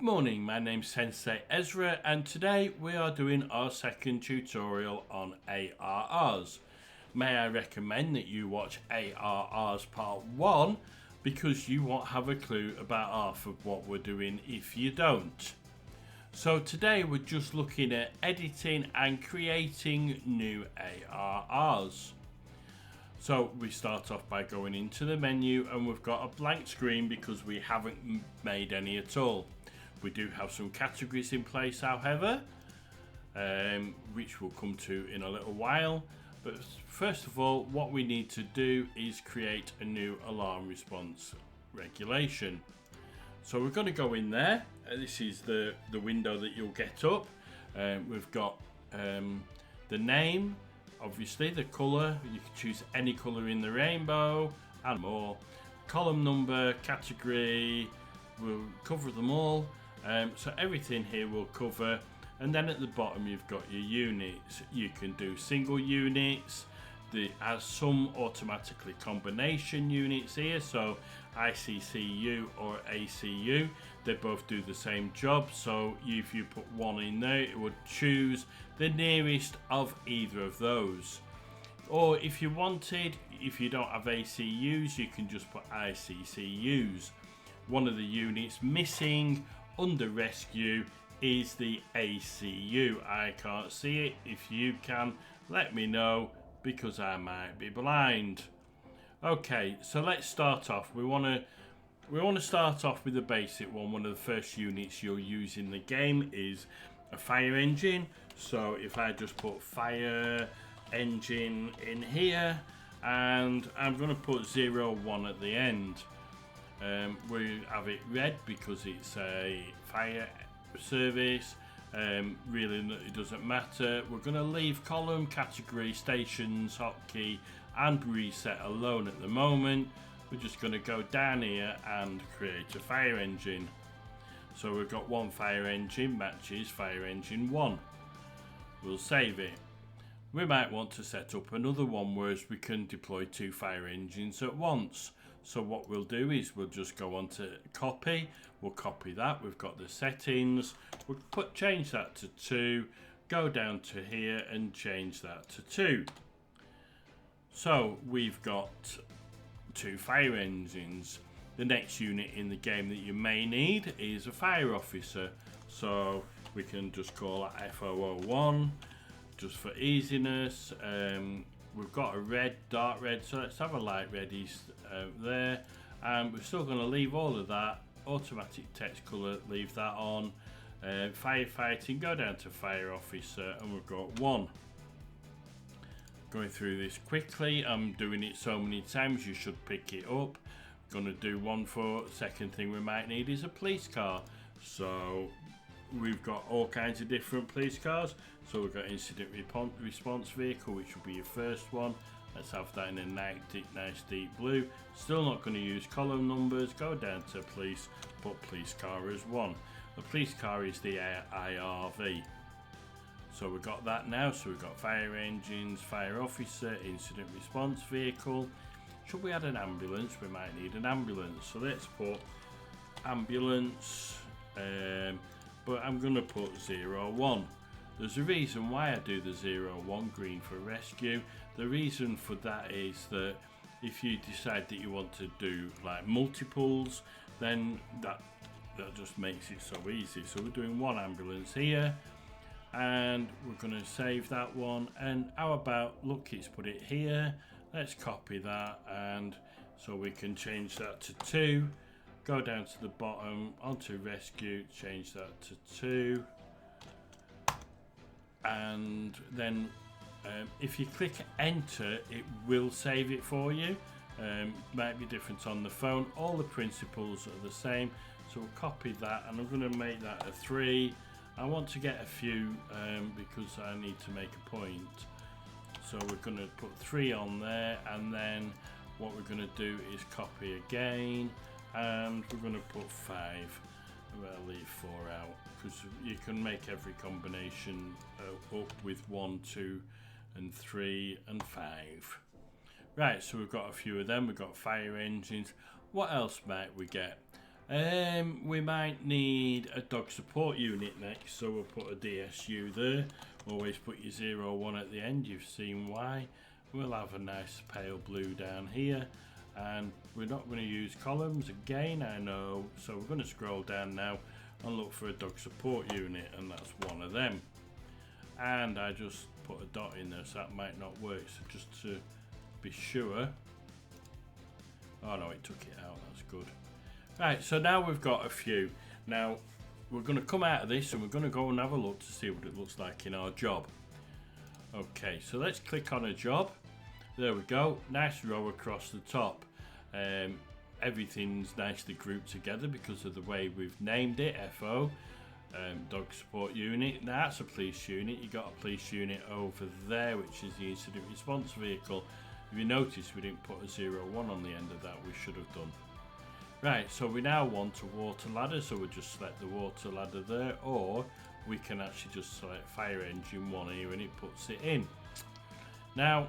morning, my name's Sensei Ezra and today we are doing our second tutorial on ARRs. May I recommend that you watch ARRs part 1 because you won't have a clue about half of what we're doing if you don't. So today we're just looking at editing and creating new ARRs. So we start off by going into the menu and we've got a blank screen because we haven't made any at all. We do have some categories in place, however, which we'll come to in a little while. But first of all, what we need to do is create a new alarm response regulation. So we're going to go in there. This is the window that you'll get up. We've got the name, obviously the colour. You can choose any colour in the rainbow and more. Column number, category, we'll cover them all. So everything here will cover, and then at the bottom you've got your units. You can do single units, as some automatically combination units here, so ICCU or ACU, they both do the same job. So if you put one in there, it would choose the nearest of either of those. Or if you wanted, if you don't have ACUs, you can just put ICCUs. One of the units missing under rescue is the ACU. I can't see it. If you can, let me know because I might be blind. Okay, so let's start off. We want to start off with the basic one. One of the first units you'll use in the game is a fire engine. So if I just put fire engine in here, and I'm going to put 01 at the end. We have it red because it's a fire service. Really, it doesn't matter. We're going to leave column, category, stations, hotkey, and reset alone at the moment. We're just going to go down here and create a fire engine. So we've got one fire engine matches fire engine 1. We'll save it. We might want to set up another one where we can deploy 2 fire engines at once. So what we'll do is we'll just go on to copy. We'll copy that. We've got the settings. We'll change that to 2. Go down to here and change that to 2. So we've got 2 fire engines. The next unit in the game that you may need is a fire officer. So we can just call that F001 just for easiness. We've got a red, dark red, so let's have a light reddish there. And we're still going to leave all of that. Automatic text colour, leave that on. Firefighting, go down to fire officer, and we've got 1. Going through this quickly, I'm doing it so many times you should pick it up. Going to do 1 for. Second thing we might need is a police car. So we've got all kinds of different police cars. So we've got incident response vehicle, which will be your first one. Let's have that in a nice deep blue. Still not going to use column numbers. Go down to police, put police car as 1. The police car is the IRV. So we've got that now. So we've got fire engines, fire officer, incident response vehicle. Should we add an ambulance? We might need an ambulance. So let's put ambulance. But I'm going to put 01. There's a reason why I do the 01 green for rescue. The reason for that is that if you decide that you want to do like multiples, then that just makes it so easy. So we're doing 1 ambulance here, and we're going to save that one. And how about, look, it's put it here. Let's copy that, and so we can change that to 2. Go down to the bottom, onto rescue, change that to 2. And then if you click enter, it will save it for you. Might be different on the phone. All the principles are the same. So we'll copy that, and I'm going to make that a 3. I want to get a few because I need to make a point. So we're going to put 3 on there, and then what we're going to do is copy again. And we're going to put 5. I'll leave 4 out because you can make every combination up with 1, 2, and 3, and 5. Right, so we've got a few of them. We've got fire engines. What else might we get? We might need a dog support unit next, so we'll put a DSU there. Always put your 01 at the end, you've seen why. We'll have a nice pale blue down here, and we're not going to use columns again, I know, so we're going to scroll down now and look for a dog support unit, and that's one of them. And I just put a dot in there, so that might not work, so just to be sure. Oh no, it took it out, that's good. Right, so now we've got a few. Now we're going to come out of this and we're going to go and have a look to see what it looks like in our job. Okay, so let's click on a job. There we go, nice row across the top. Everything's nicely grouped together because of the way we've named it, FO. Dog support unit, now that's a police unit. You got a police unit over there, which is the incident response vehicle. If you notice, we didn't put a 01 on the end of that, we should have done. Right, so we now want a water ladder, so we'll just select the water ladder there, or we can actually just select fire engine 1 here and it puts it in. Now,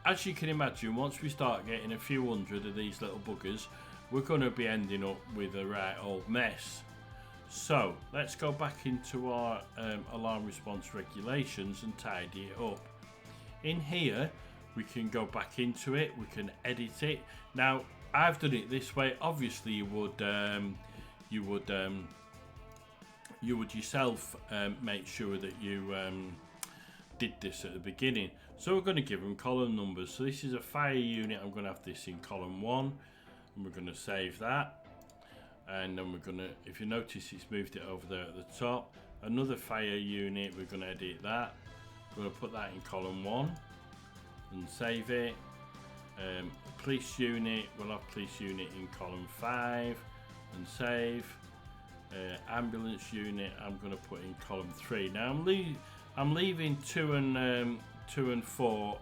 as you can imagine, once we start getting a few hundred of these little buggers, we're going to be ending up with a right old mess. So, let's go back into our alarm response regulations and tidy it up. In here, we can go back into it, we can edit it. Now, I've done it this way. Obviously, you would yourself make sure that you did this at the beginning. So we're going to give them column numbers. So this is a fire unit. I'm going to have this in column 1, and we're going to save that. And then we're going to, if you notice, it's moved it over there at the top. Another fire unit. We're going to edit that. We're going to put that in column 1 and save it. Police unit, we'll have police unit in column 5 and save. Ambulance unit, I'm going to put in column 3. Now I'm leaving 2 and 4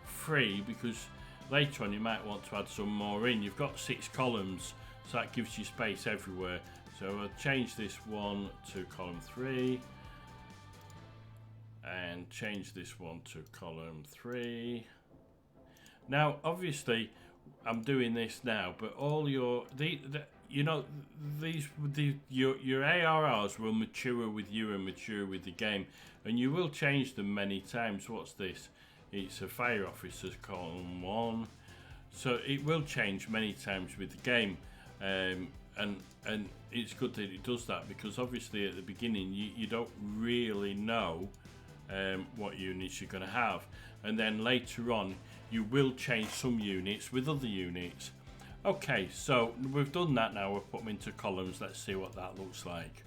free because later on you might want to add some more in. You've got 6 columns, so that gives you space everywhere. So I'll change this one to column 3 and change this one to column 3. Now, obviously, I'm doing this now, but all your your ARRs will mature with you and mature with the game, and you will change them many times. What's this? It's a fire officer's column 1, so it will change many times with the game, and it's good that it does that because obviously at the beginning you don't really know what units you're going to have, and then later on you will change some units with other units. Okay, so we've done that now. We've put them into columns. Let's see what that looks like.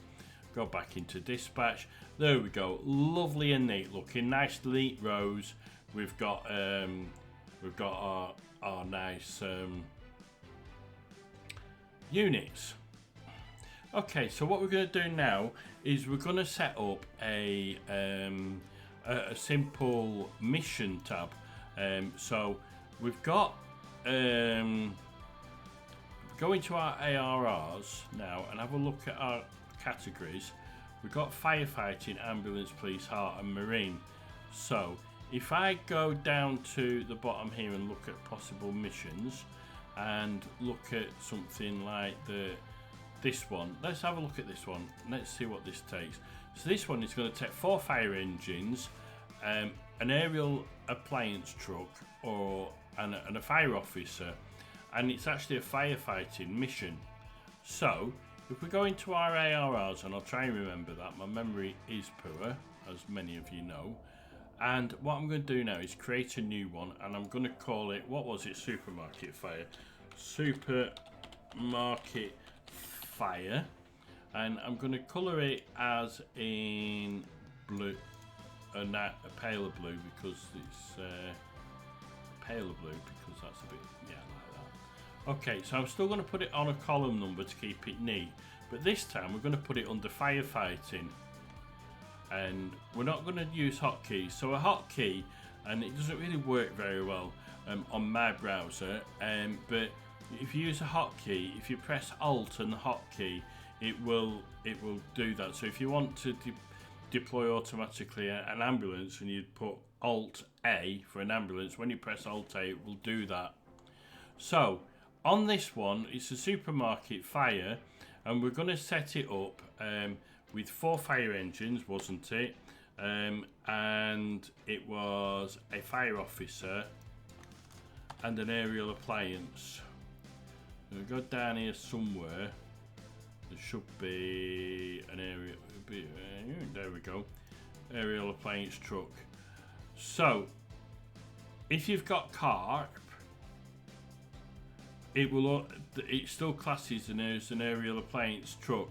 Go back into dispatch. There we go. Lovely and neat looking. Nice neat rows. We've got our nice units. Okay, so what we're going to do now is we're going to set up a simple mission tab. So we've got go into our ARRs now and have a look at our categories. We've got firefighting, ambulance, police, heart and marine. So if I go down to the bottom here and look at possible missions and look at something like this one, let's have a look at this one. Let's see what this takes. So this one is going to take 4 fire engines, an aerial appliance truck and a fire officer, and it's actually a firefighting mission. So if we go into our ARRs, and I'll try and remember that, my memory is poor, as many of you know, and what I'm going to do now is create a new one, and I'm going to call it, what was it, supermarket fire, and I'm going to colour it as in blue, a paler blue, because it's paler blue because that's a bit, yeah, like that. Okay, so I'm still going to put it on a column number to keep it neat, but this time we're going to put it under firefighting, and we're not going to use hotkeys. So a hotkey, and it doesn't really work very well on my browser, but if you use a hotkey, if you press Alt and the hotkey, it will do that. So if you want to deploy automatically an ambulance and you put Alt A for an ambulance, when you press Alt A it will do that. So on this one, it's a supermarket fire, and we're going to set it up with 4 fire engines, wasn't it? And it was a fire officer and an aerial appliance. We'll go down here somewhere. There should be an aerial. There we go. Aerial appliance truck. So, if you've got carp, it still classes as an aerial appliance truck.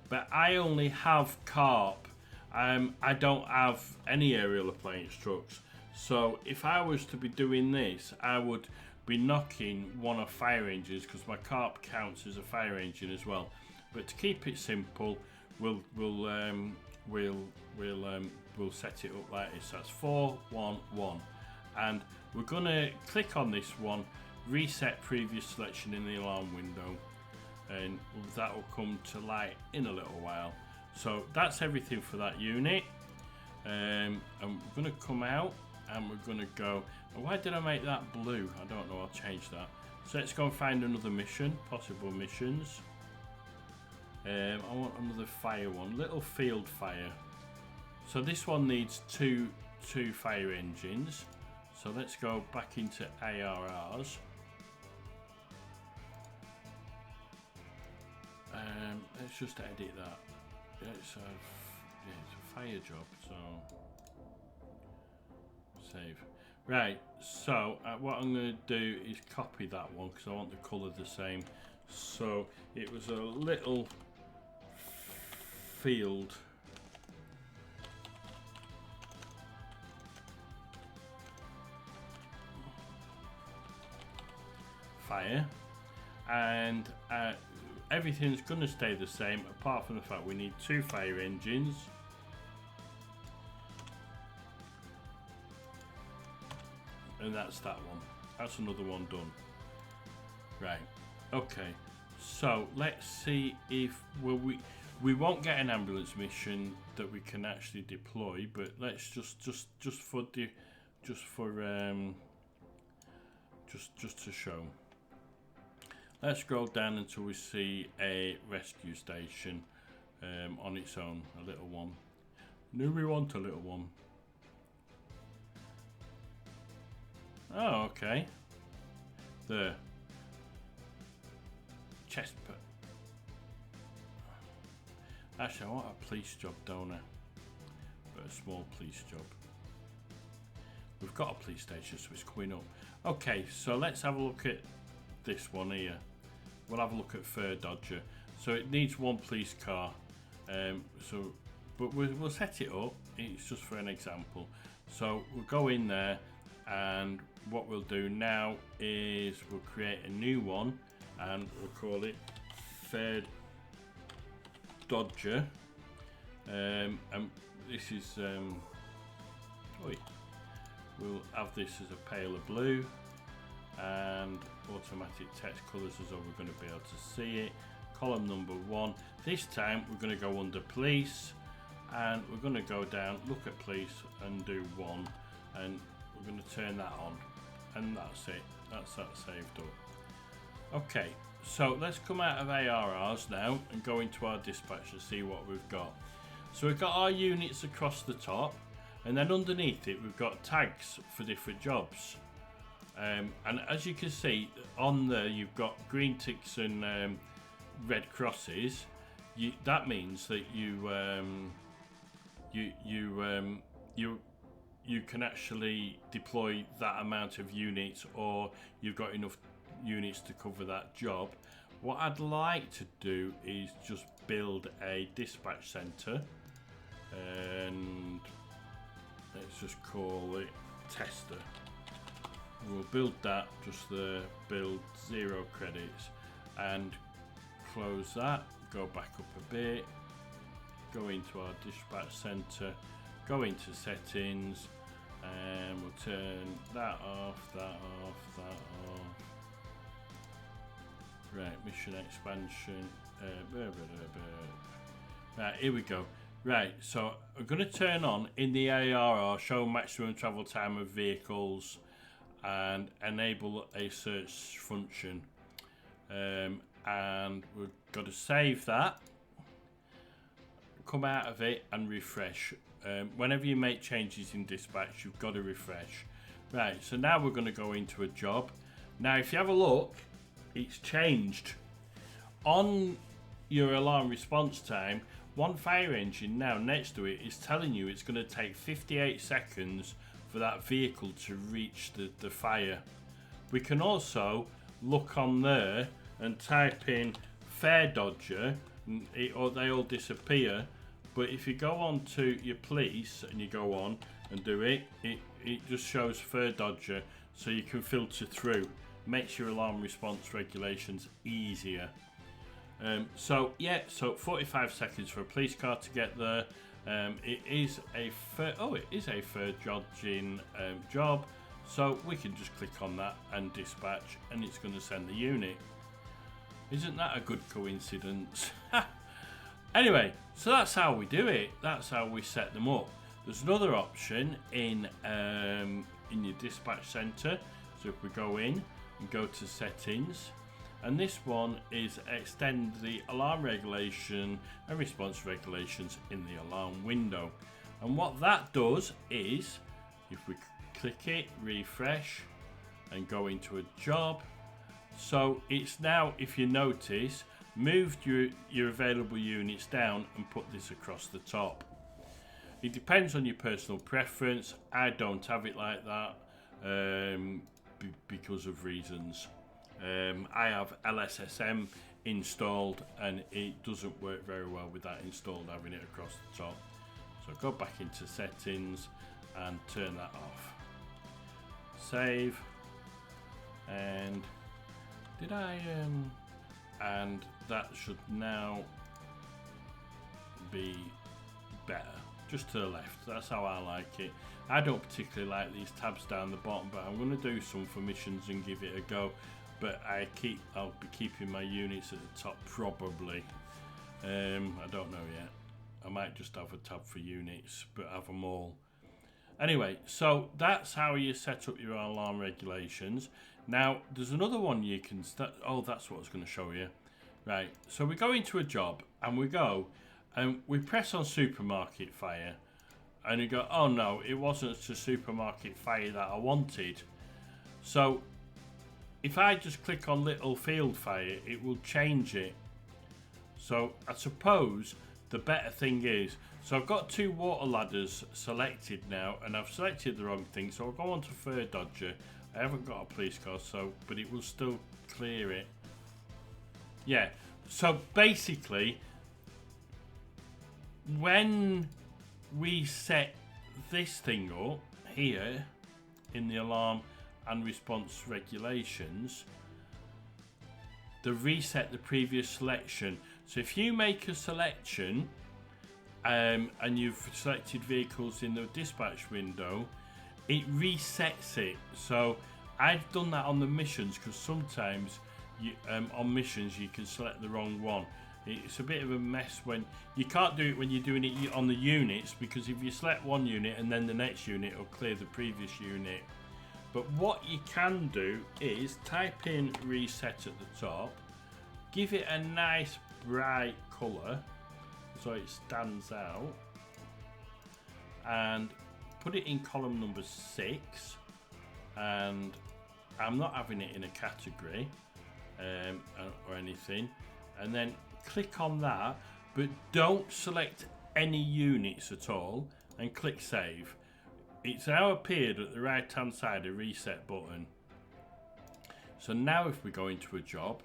But I only have carp. I don't have any aerial appliance trucks. So if I was to be doing this, I would be knocking one of fire engines, because my carp counts as a fire engine as well. But to keep it simple, we'll set it up like this. That's 4, 1, 1, and we're gonna click on this one, reset previous selection in the alarm window, and that will come to light in a little while. So that's everything for that unit, and we're going to come out and we're going to go. And why did I make that blue? I don't know. I'll change that. So let's go and find another mission, possible missions. I want another fire one, little field fire. So this one needs two fire engines. So let's go back into ARRs. Let's just edit that. Yeah, it's a fire job, so save. Right, so what I'm going to do is copy that one because I want the colour the same. So it was a little field fire, and everything's going to stay the same apart from the fact we need 2 fire engines. And that's that one. That's another one done. Right. Okay. So let's see if we won't get an ambulance mission that we can actually deploy, but let's just to show. Let's scroll down until we see a rescue station on its own, a little one. No, we want a little one. Oh, okay. There. Chest put. Actually, I want a police job, don't I? But a small police job. We've got a police station, so it's coming up. Okay, so let's have a look at this one here. We'll have a look at Fur Dodger. So it needs 1 police car. But we'll set it up. It's just for an example. So we'll go in there, and what we'll do now is we'll create a new one, and we'll call it Fur Dodger. And this is we'll have this as a pale of blue, and automatic text colours as though we're going to be able to see it. Column number 1. This time we're going to go under police, and we're going to go down, look at police, and do 1, and we're going to turn that on, and that's it. That's that saved up. Okay, so let's come out of ARRs now and go into our dispatch and see what we've got. So we've got our units across the top, and then underneath it we've got tags for different jobs. And as you can see on there, you've got green ticks and red crosses. That means that you can actually deploy that amount of units, or you've got enough units to cover that job. What I'd like to do is just build a dispatch center, and let's just call it tester. We'll build that, just the build 0 credits, and close that, go back up a bit, go into our dispatch center, go into settings, and we'll turn that off, that off, that off. Right, mission expansion. Right, here we go. Right, so I'm going to turn on in the ARR, show maximum travel time of vehicles, and enable a search function. and we've got to save that, come out of it and refresh. Whenever you make changes in dispatch, you've got to refresh. Right, so now we're going to go into a job. Now if you have a look, it's changed. On your alarm response time, one fire engine now next to it is telling you it's going to take 58 seconds for that vehicle to reach the fire. We can also look on there and type in fare dodger, and they all disappear. But if you go on to your police and you go on and do it, it just shows fare dodger, so you can filter through. Makes your alarm response regulations easier. So 45 seconds for a police car to get there. It is a fare dodging job, so we can just click on that and dispatch, and it's going to send the unit. Isn't that a good coincidence? Anyway, so that's how we do it. That's how we set them up. There's another option in your dispatch center. So if we go in and go to settings, and this one is extend the alarm regulation and response regulations in the alarm window. And what that does is, if we click it, refresh, and go into a job, so it's now, if you notice, moved your available units down and put this across the top. It depends on your personal preference. I don't have it like that because of reasons. I have LSSM installed and it doesn't work very well with that installed, having it across the top. So go back into settings and turn that off. Save. And did I and that should now be better, just to the left. That's how I like it. I don't particularly like these tabs down the bottom, but I'm going to do some for missions and give it a go. But I'll be keeping my units at the top probably. I don't know yet. I might just have a tab for units, but have them all. Anyway, so that's how you set up your alarm regulations. Now, there's another one you can start. Oh, that's what I was going to show you. Right, so we go into a job and we go and we press on supermarket fire and you go, oh no, it wasn't the supermarket fire that I wanted. So if I just click on little field fire, it will change it. So I suppose the better thing is, so I've got two water ladders selected now and I've selected the wrong thing, so I'll go on to fare dodger. I haven't got a police car, so but it will still clear it. Yeah, so basically when we set this thing up here in the alarm and response regulations, they reset the previous selection. So if you make a selection and you've selected vehicles in the dispatch window, it resets it. So I've done that on the missions because sometimes on missions you can select the wrong one. It's a bit of a mess when you can't do it when you're doing it on the units, because if you select one unit and then the next unit will clear the previous unit. But what you can do is type in reset at the top, give it a nice bright colour so it stands out, and put it in column number 6, and I'm not having it in a category or anything, and then click on that, but don't select any units at all and click save. It's now appeared at the right hand side, a reset button. So now if we go into a job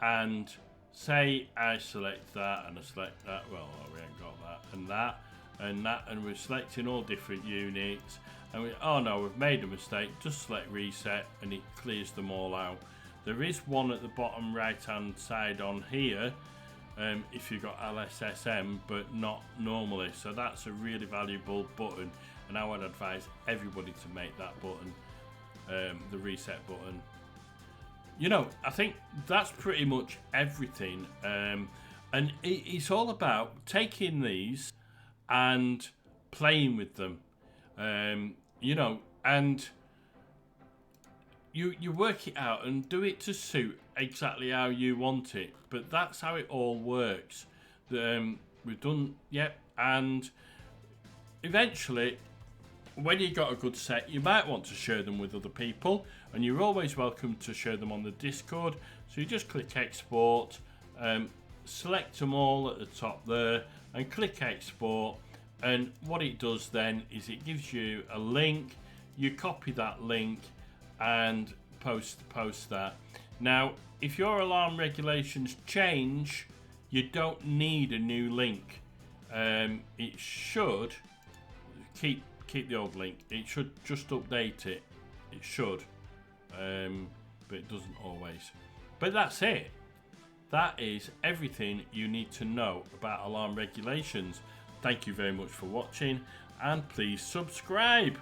and say I select that and I select that, well we ain't got that and that and that, and we're selecting all different units, and oh no, we've made a mistake, just select reset and it clears them all out. There is one at the bottom right hand side on here if you've got LSSM, but not normally, so that's a really valuable button, and I would advise everybody to make that button, the reset button. You know, I think that's pretty much everything, and it's all about taking these and playing with them, you know, and you work it out and do it to suit exactly how you want it. But that's how it all works. We've done, yep, and eventually, when you got a good set, you might want to share them with other people, and you're always welcome to share them on the Discord. So you just click export, select them all at the top there, and click export. And what it does then is it gives you a link. You copy that link and post that. Now, if your alarm regulations change, you don't need a new link. It should keep the old link. It should just update it. It should, but it doesn't always. But that's it. That is everything you need to know about alarm regulations. Thank you very much for watching, and please subscribe.